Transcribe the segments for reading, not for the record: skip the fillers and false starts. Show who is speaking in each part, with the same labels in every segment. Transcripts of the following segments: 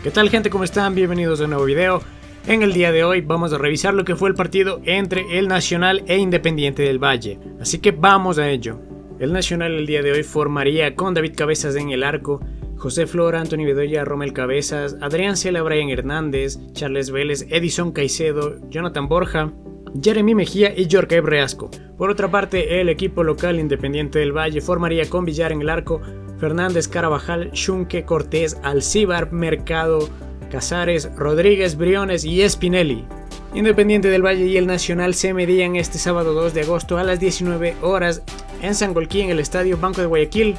Speaker 1: ¿Qué tal, gente? ¿Cómo están? Bienvenidos a un nuevo video. En el día de hoy vamos a revisar lo que fue el partido entre el Nacional e Independiente del Valle. Así que vamos a ello. El Nacional el día de hoy formaría con David Cabezas en el arco, José Flora, Anthony Bedoya, Rommel Cabezas, Adrián Cela, Brian Hernández, Charles Vélez, Edison Caicedo, Jonathan Borja, Jeremy Mejía y Yorkay Reasco. Por otra parte, el equipo local Independiente del Valle formaría con Villar en el arco, Fernández, Carabajal, Xunque, Cortés, Alcíbar, Mercado, Casares, Rodríguez, Briones y Spinelli. Independiente del Valle y el Nacional se medían este sábado 2 de agosto a las 19 horas en Sangolquí, en el Estadio Banco de Guayaquil,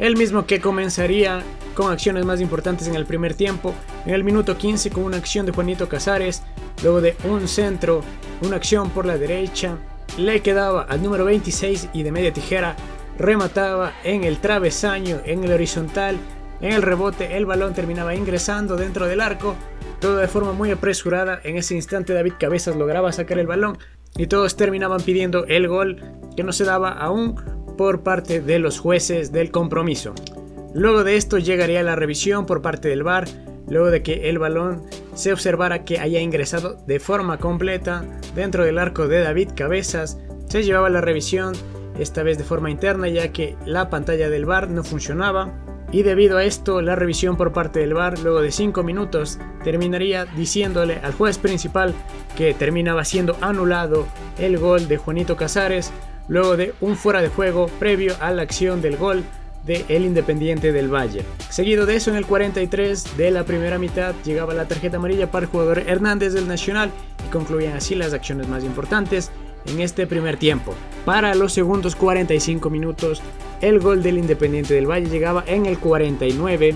Speaker 1: el mismo que comenzaría con acciones más importantes en el primer tiempo. En el minuto 15 con una acción de Juanito Casares, luego de un centro, una acción por la derecha, le quedaba al número 26 y de media tijera remataba en el travesaño, en el horizontal, en el rebote el balón terminaba ingresando dentro del arco, todo de forma muy apresurada. En ese instante David Cabezas lograba sacar el balón y todos terminaban pidiendo el gol que no se daba aún por parte de los jueces del compromiso. Luego de esto llegaría la revisión por parte del VAR, luego de que el balón se observara que haya ingresado de forma completa dentro del arco de David Cabezas. Se llevaba la revisión, esta vez de forma interna, ya que la pantalla del VAR no funcionaba, y debido a esto la revisión por parte del VAR luego de 5 minutos terminaría diciéndole al juez principal que terminaba siendo anulado el gol de Juanito Casares luego de un fuera de juego previo a la acción del gol de el Independiente del Valle. Seguido de eso, en el 43 de la primera mitad llegaba la tarjeta amarilla para el jugador Hernández del Nacional y concluían así las acciones más importantes en este primer tiempo. Para los segundos 45 minutos, el gol del Independiente del Valle llegaba en el 49,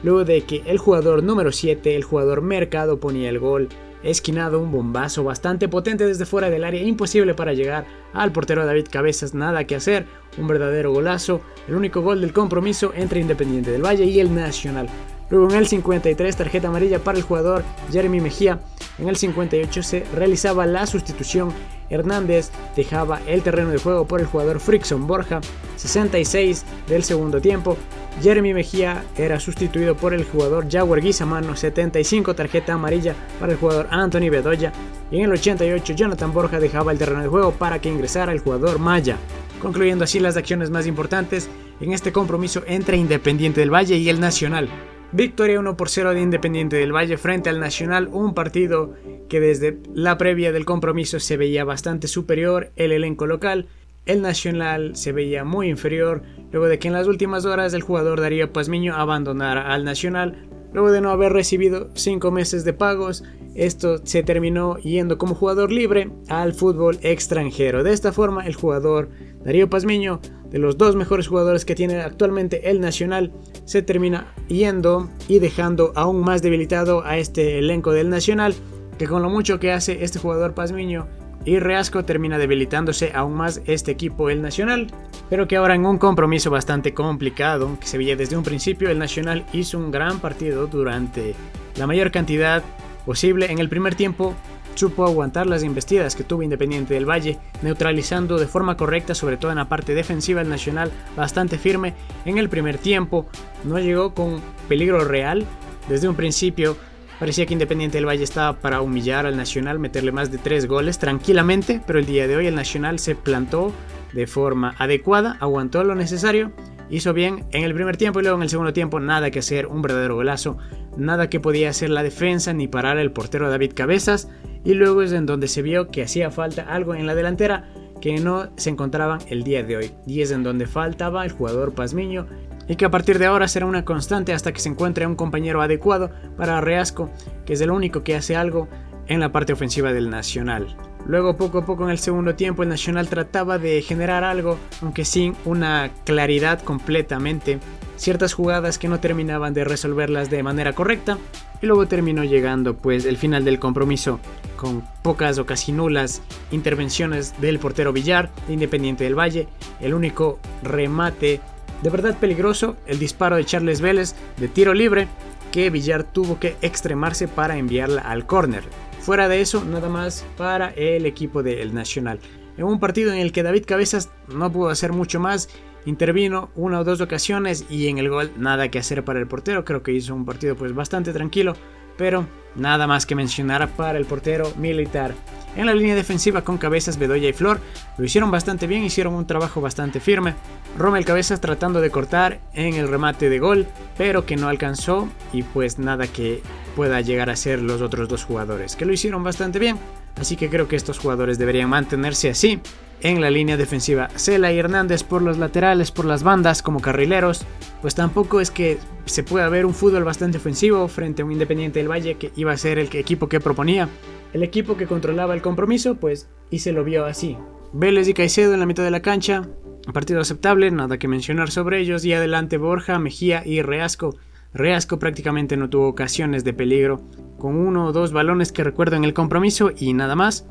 Speaker 1: luego de que el jugador número 7, el jugador Mercado, ponía el gol esquinado, un bombazo bastante potente desde fuera del área, imposible para llegar al portero David Cabezas, nada que hacer, un verdadero golazo, el único gol del compromiso entre Independiente del Valle y el Nacional. Luego en el 53, tarjeta amarilla para el jugador Jeremy Mejía. En el 58 se realizaba la sustitución, Hernández dejaba el terreno de juego por el jugador Frickson Borja. 66 del segundo tiempo, Jeremy Mejía era sustituido por el jugador Jaguar Guizamano. 75, tarjeta amarilla para el jugador Anthony Bedoya. Y en el 88, Jonathan Borja dejaba el terreno de juego para que ingresara el jugador Maya, concluyendo así las acciones más importantes en este compromiso entre Independiente del Valle y el Nacional. Victoria 1-0 de Independiente del Valle frente al Nacional, un partido que desde la previa del compromiso se veía bastante superior el elenco local. El Nacional se veía muy inferior luego de que en las últimas horas el jugador Darío Pazmiño abandonara al Nacional. Luego de no haber recibido 5 meses de pagos, esto se terminó yendo como jugador libre al fútbol extranjero. De esta forma, el jugador Darío Pazmiño, de los dos mejores jugadores que tiene actualmente el Nacional, se termina yendo y dejando aún más debilitado a este elenco del Nacional, que con lo mucho que hace este jugador Pazmiño y Reasco termina debilitándose aún más este equipo, el Nacional, pero que ahora en un compromiso bastante complicado que se veía desde un principio, el Nacional hizo un gran partido durante la mayor cantidad posible. En el primer tiempo supo aguantar las embestidas que tuvo Independiente del Valle, neutralizando de forma correcta, sobre todo en la parte defensiva, el Nacional bastante firme. En el primer tiempo no llegó con peligro real. Desde un principio parecía que Independiente del Valle estaba para humillar al Nacional, meterle más de 3 goles tranquilamente, pero el día de hoy el Nacional se plantó de forma adecuada, aguantó lo necesario, hizo bien en el primer tiempo y luego en el segundo tiempo nada que hacer, un verdadero golazo, nada que podía hacer la defensa ni parar el portero David Cabezas, y luego es en donde se vio que hacía falta algo en la delantera que no se encontraban el día de hoy, y es en donde faltaba el jugador Pazmiño, y que a partir de ahora será una constante hasta que se encuentre un compañero adecuado para Reasco, que es el único que hace algo en la parte ofensiva del Nacional. Luego poco a poco en el segundo tiempo el Nacional trataba de generar algo, aunque sin una claridad completamente, ciertas jugadas que no terminaban de resolverlas de manera correcta, y luego terminó llegando pues el final del compromiso con pocas o casi nulas intervenciones del portero Villar de Independiente del Valle. El único remate de verdad peligroso, el disparo de Charles Vélez de tiro libre, que Villar tuvo que extremarse para enviarla al córner. Fuera de eso, nada más para el equipo del Nacional. En un partido en el que David Cabezas no pudo hacer mucho más intervino una o dos ocasiones y en el gol nada que hacer para el portero. Creo que hizo un partido pues bastante tranquilo, pero nada más que mencionar para el portero Militar. En la línea defensiva con Cabezas, Bedoya y Flor lo hicieron bastante bien, hicieron un trabajo bastante firme. Rommel Cabezas tratando de cortar en el remate de gol, pero que no alcanzó, y pues nada que pueda llegar a ser los otros dos jugadores, que lo hicieron bastante bien. Así que creo que estos jugadores deberían mantenerse así. En la línea defensiva, Cela y Hernández por los laterales, por las bandas como carrileros, pues tampoco es que se pueda ver un fútbol bastante ofensivo frente a un Independiente del Valle que iba a ser el equipo que proponía, el equipo que controlaba el compromiso, pues y se lo vio así. Vélez y Caicedo en la mitad de la cancha, un partido aceptable, nada que mencionar sobre ellos, y adelante Borja, Mejía y Reasco. Reasco prácticamente no tuvo ocasiones de peligro, con uno o dos balones que recuerdo en el compromiso y nada más.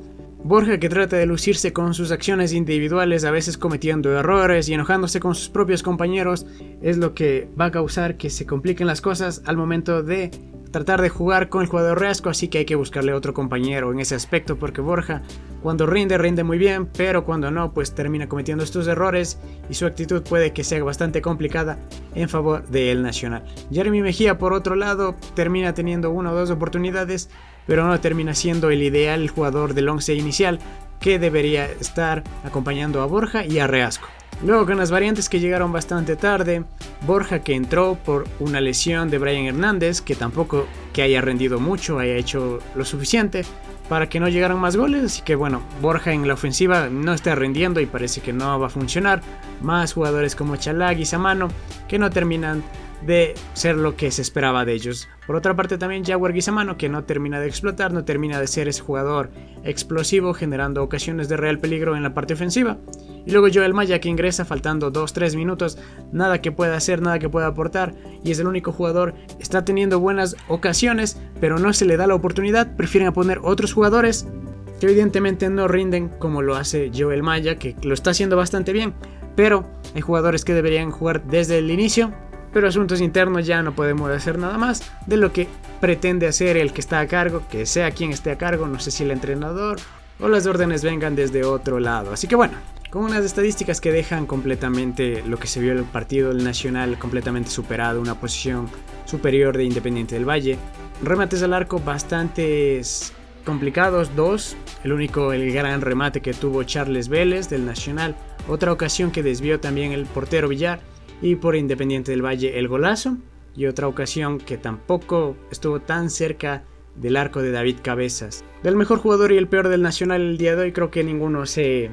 Speaker 1: Borja, que trata de lucirse con sus acciones individuales, a veces cometiendo errores y enojándose con sus propios compañeros, es lo que va a causar que se compliquen las cosas al momento de tratar de jugar con el jugador Reasco, así que hay que buscarle otro compañero en ese aspecto, porque Borja cuando rinde muy bien, pero cuando no pues termina cometiendo estos errores y su actitud puede que sea bastante complicada en favor del Nacional. Jeremy Mejía por otro lado termina teniendo una o dos oportunidades, pero no termina siendo el ideal jugador del once inicial que debería estar acompañando a Borja y a Reasco. Luego con las variantes que llegaron bastante tarde, Borja que entró por una lesión de Brian Hernández, que tampoco que haya rendido mucho, haya hecho lo suficiente para que no llegaran más goles, así que bueno, Borja en la ofensiva no está rindiendo y parece que no va a funcionar. Más jugadores como Chalag y Samano que no terminan de ser lo que se esperaba de ellos. Por otra parte también Jaguar Guizamano, que no termina de explotar, no termina de ser ese jugador explosivo generando ocasiones de real peligro en la parte ofensiva. Y luego Joel Maya, que ingresa faltando 2-3 minutos, nada que pueda hacer, nada que pueda aportar, y es el único jugador, está teniendo buenas ocasiones pero no se le da la oportunidad. Prefieren poner otros jugadores que evidentemente no rinden como lo hace Joel Maya, que lo está haciendo bastante bien, pero hay jugadores que deberían jugar desde el inicio. Pero asuntos internos ya no podemos hacer nada más de lo que pretende hacer el que está a cargo, que sea quien esté a cargo, no sé si el entrenador o las órdenes vengan desde otro lado. Así que bueno, con unas estadísticas que dejan completamente lo que se vio en el partido del Nacional completamente superado, una posición superior de Independiente del Valle, remates al arco bastantes complicados, dos, el gran remate que tuvo Charles Vélez del Nacional, otra ocasión que desvió también el portero Villar, y por Independiente del Valle el golazo, y otra ocasión que tampoco estuvo tan cerca del arco de David Cabezas. Del mejor jugador y el peor del Nacional el día de hoy, creo que ninguno se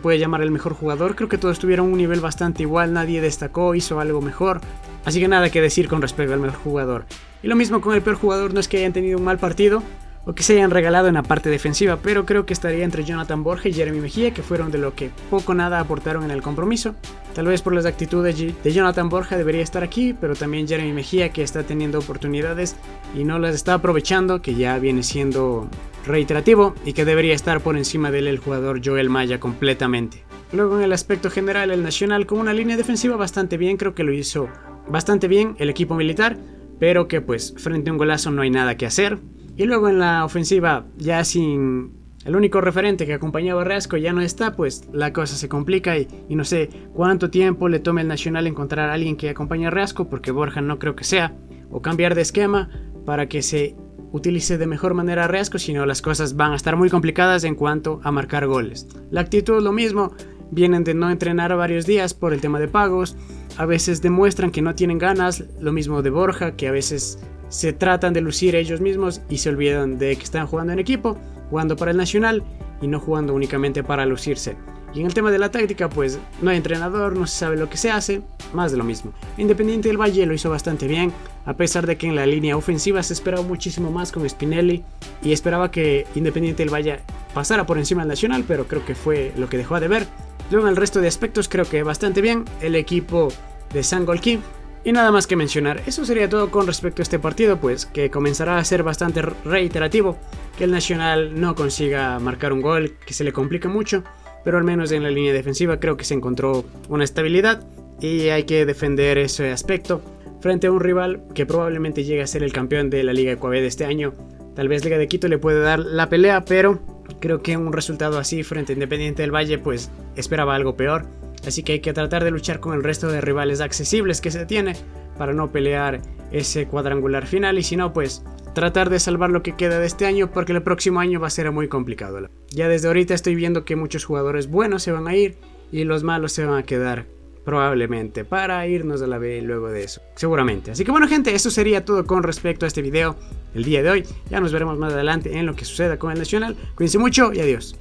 Speaker 1: puede llamar el mejor jugador. Creo que todos tuvieron un nivel bastante igual, nadie destacó, hizo algo mejor, así que nada que decir con respecto al mejor jugador. Y lo mismo con el peor jugador, no es que hayan tenido un mal partido o que se hayan regalado en la parte defensiva, pero creo que estaría entre Jonathan Borja y Jeremy Mejía, que fueron de lo que poco o nada aportaron en el compromiso. Tal vez por las actitudes de Jonathan Borja debería estar aquí, pero también Jeremy Mejía, que está teniendo oportunidades y no las está aprovechando, que ya viene siendo reiterativo y que debería estar por encima de él el jugador Joel Maya completamente. Luego en el aspecto general, el Nacional con una línea defensiva bastante bien, creo que lo hizo bastante bien el equipo militar, pero que pues frente a un golazo no hay nada que hacer. Y luego en la ofensiva, ya sin el único referente que acompañaba a Reasco ya no está, pues la cosa se complica y no sé cuánto tiempo le tome al Nacional encontrar a alguien que acompañe a Reasco, porque Borja no creo que sea, o cambiar de esquema para que se utilice de mejor manera a Reasco, sino las cosas van a estar muy complicadas en cuanto a marcar goles. La actitud lo mismo, vienen de no entrenar varios días por el tema de pagos, a veces demuestran que no tienen ganas, lo mismo de Borja, que a veces se tratan de lucir ellos mismos y se olvidan de que están jugando en equipo, jugando para el Nacional y no jugando únicamente para lucirse. Y en el tema de la táctica, pues no hay entrenador, no se sabe lo que se hace, más de lo mismo. Independiente del Valle lo hizo bastante bien, a pesar de que en la línea ofensiva se esperaba muchísimo más con Spinelli y esperaba que Independiente del Valle pasara por encima del Nacional, pero creo que fue lo que dejó de ver. Luego en el resto de aspectos creo que bastante bien el equipo de Sangolquí. Y nada más que mencionar, eso sería todo con respecto a este partido, pues que comenzará a ser bastante reiterativo, que el Nacional no consiga marcar un gol, que se le complique mucho, pero al menos en la línea defensiva creo que se encontró una estabilidad y hay que defender ese aspecto frente a un rival que probablemente llegue a ser el campeón de la Liga Ecuaveda de este año. Tal vez Liga de Quito le puede dar la pelea, pero creo que un resultado así frente a Independiente del Valle pues esperaba algo peor. así que hay que tratar de luchar con el resto de rivales accesibles que se tiene para no pelear ese cuadrangular final, y si no, pues tratar de salvar lo que queda de este año, porque el próximo año va a ser muy complicado. Ya desde ahorita estoy viendo que muchos jugadores buenos se van a ir y los malos se van a quedar probablemente para irnos a la B luego de eso, seguramente. Así que bueno, gente, eso sería todo con respecto a este video el día de hoy. Ya nos veremos más adelante en lo que suceda con el Nacional. Cuídense mucho y adiós.